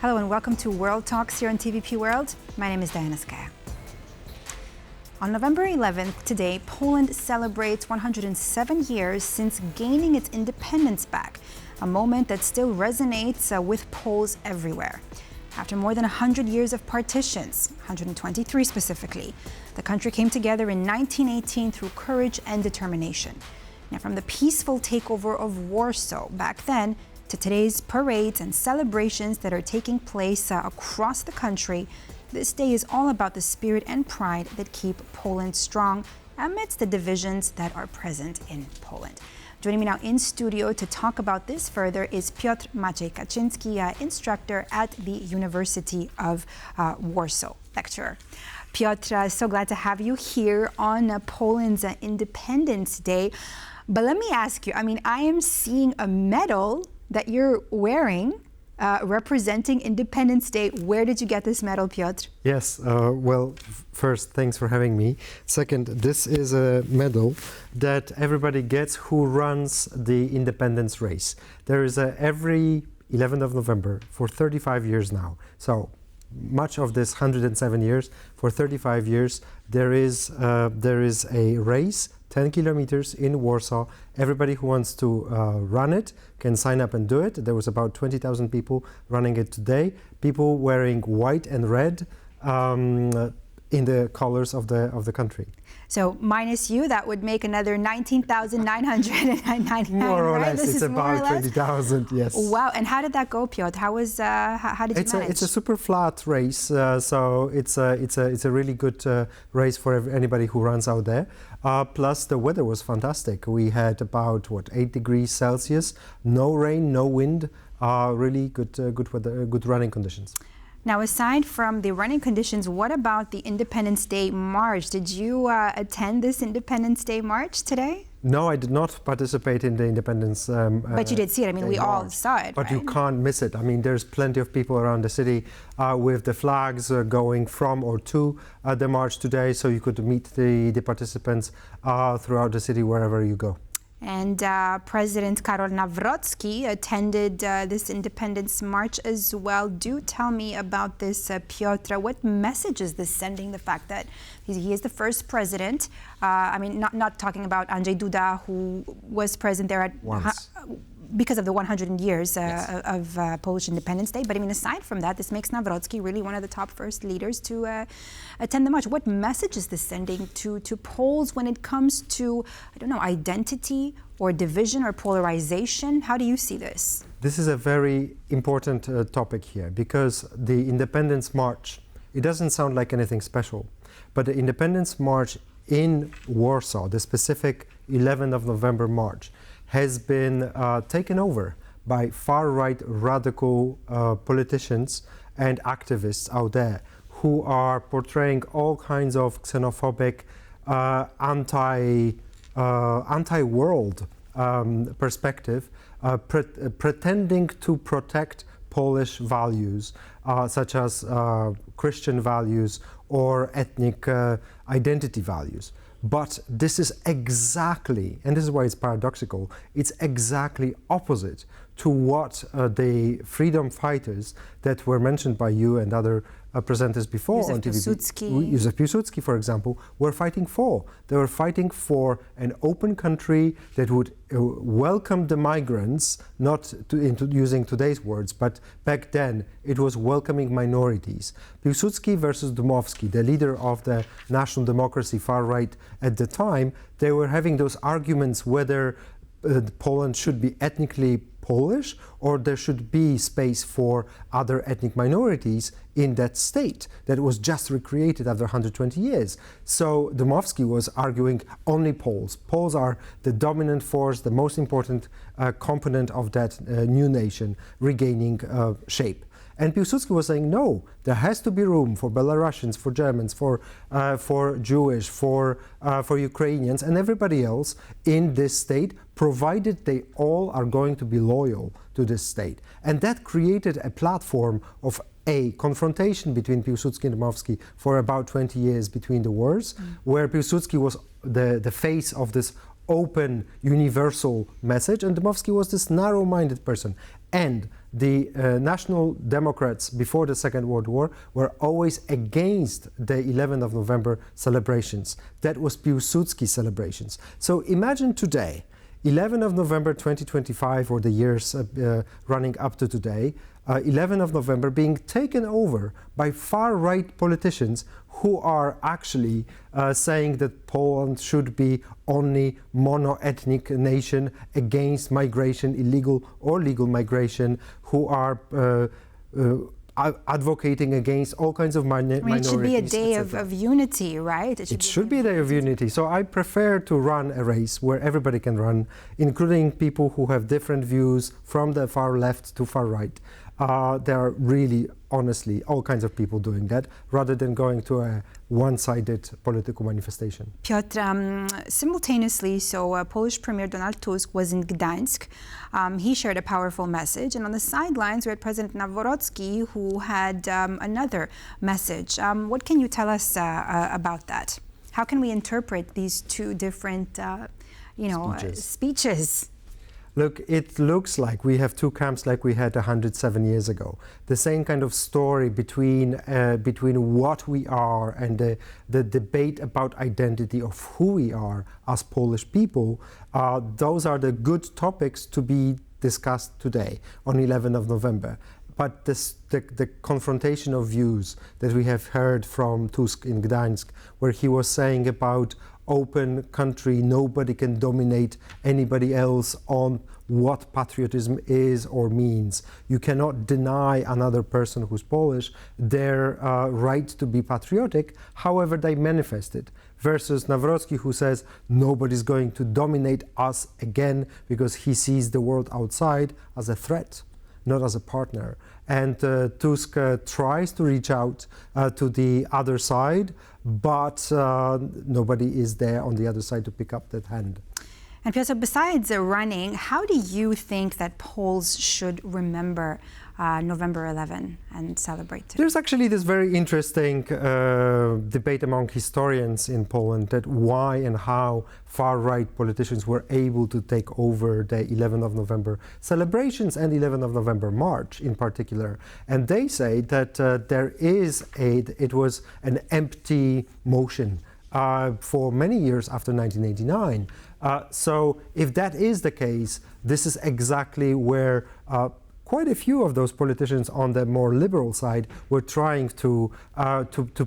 Hello and welcome to World Talks here on TVP World. My name is Skaya. On November 11th, today, Poland celebrates 107 years since gaining its independence back, a moment that still resonates with Poles everywhere. After more than 100 years of partitions, 123 specifically, the country came together in 1918 through courage and determination. Now, from the peaceful takeover of Warsaw back then to today's parades and celebrations that are taking place across the country, this day is all about the spirit and pride that keep Poland strong amidst the divisions that are present in Poland. Joining me now in studio to talk about this further is Piotr Maciej Kaczyński, instructor at the University of Warsaw, lecturer. Piotr, so glad to have you here on Poland's Independence Day. But let me ask you, I am seeing a medal that you're wearing representing Independence Day. Where did you get this medal, Piotr? Yes, first, thanks for having me. Second, this is a medal that everybody gets who runs the independence race. There is every 11th of November for 35 years now. So much of this 107 years, for 35 years, there is a race, 10 kilometers in Warsaw. Everybody who wants to run it can sign up and do it. There was about 20,000 people running it today. People wearing white and red in the colors of the country. So minus you, that would make another 19,999. More or right? less, it's about 20,000. Yes. Wow! And how did that go, Piotr? How did you manage? It's a super flat race, so it's a really good race for anybody who runs out there. Plus, the weather was fantastic. We had about 8 degrees Celsius, no rain, no wind. Really good weather, good running conditions. Now, aside from the running conditions, what about the Independence Day March? Did you attend this Independence Day March today? No, I did not participate in the Independence But you did see it. We all saw it, But right? you can't miss it. There's plenty of people around the city with the flags going from or to the march today, so you could meet the participants throughout the city wherever you go. And President Karol Nawrocki attended this Independence March as well. Do tell me about this, Piotr. What message is this sending, the fact that he is the first president? Not talking about Andrzej Duda, who was present there because of the 100 years of Polish Independence Day. But aside from that, this makes Nawrocki really one of the top first leaders to attend the march. What message is this sending to Poles when it comes to, identity or division or polarization? How do you see this? This is a very important topic here, because the Independence March, it doesn't sound like anything special, but the Independence March in Warsaw, the specific 11th of November march, has been taken over by far-right radical politicians and activists out there who are portraying all kinds of xenophobic, anti-world perspective, pretending to protect Polish values, such as Christian values or ethnic identity values. But this is exactly, and this is why it's paradoxical, it's exactly opposite to what the freedom fighters that were mentioned by you and other presenters before on TV, Józef Piłsudski, for example, were fighting for. They were fighting for an open country that would welcome the migrants, not using today's words, but back then it was welcoming minorities. Piłsudski versus Dmowski, the leader of the National Democracy, far right at the time, they were having those arguments whether Poland should be ethnically Polish or there should be space for other ethnic minorities in that state that was just recreated after 120 years. So Dmowski was arguing only Poles. Poles are the dominant force, the most important component of that new nation regaining shape. And Piłsudski was saying, no, there has to be room for Belarusians, for Germans, for Jewish, for Ukrainians and everybody else in this state, provided they all are going to be loyal to this state. And that created a platform of a confrontation between Piłsudski and Dmowski for about 20 years between the wars, where Piłsudski was the face of this open, universal message, and Dmowski was this narrow-minded person. And the National Democrats before the Second World War were always against the 11th of November celebrations. That was Piłsudski celebrations. So imagine today, 11th of November 2025, or the years running up to today, 11th of November being taken over by far-right politicians who are actually saying that Poland should be only mono-ethnic nation against migration, illegal or legal migration, who are advocating against all kinds of minorities. It should be a day of unity, right? It should be a day of unity. So I prefer to run a race where everybody can run, including people who have different views from the far left to far right. There are really, honestly, all kinds of people doing that, rather than going to a one-sided political manifestation. Piotr, simultaneously, Polish Premier Donald Tusk was in Gdańsk. He shared a powerful message, and on the sidelines we had President Nawrocki, who had another message. What can you tell us about that? How can we interpret these two different, speeches? Look, it looks like we have two camps like we had 107 years ago. The same kind of story between what we are and the debate about identity of who we are as Polish people. Those are the good topics to be discussed today on 11th of November. But the confrontation of views that we have heard from Tusk in Gdańsk, where he was saying about open country, nobody can dominate anybody else on what patriotism is or means. You cannot deny another person who's Polish their right to be patriotic, however they manifest it. Versus Nawrocki, who says nobody's going to dominate us again because he sees the world outside as a threat, not as a partner. And Tusk tries to reach out to the other side, but nobody is there on the other side to pick up that hand. And Piotr, besides running, how do you think that Poles should remember November 11 and celebrate it? There's actually this very interesting debate among historians in Poland that why and how far-right politicians were able to take over the 11th of November celebrations and 11th of November march in particular. And they say that it was an empty motion for many years after 1989. So if that is the case, this is exactly where quite a few of those politicians on the more liberal side were trying to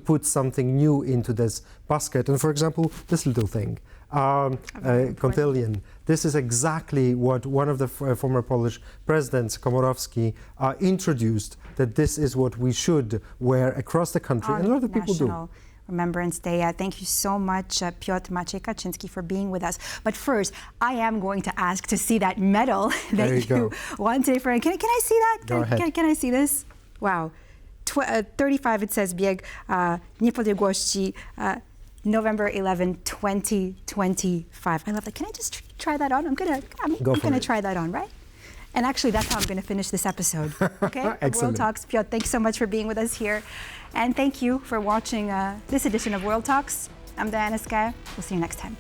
put something new into this basket. And for example, this little thing, cotillion. This is exactly what one of the former Polish presidents, Komorowski, introduced, that this is what we should wear across the country, and a lot of people do. Remembrance Day. Thank you so much, Piotr Maciej Kaczyński, for being with us. But first, I am going to ask to see that medal that you won today. Can I see that? Go ahead. Can I see this? Wow. 35, it says Bieg Niepodległości, November 11, 2025. I love that. Can I just try that on? I'm gonna try that on, right? And actually, that's how I'm going to finish this episode. Okay? Excellent. World Talks. Piotr, thanks so much for being with us here. And thank you for watching this edition of World Talks. I'm Diana Skaya. We'll see you next time.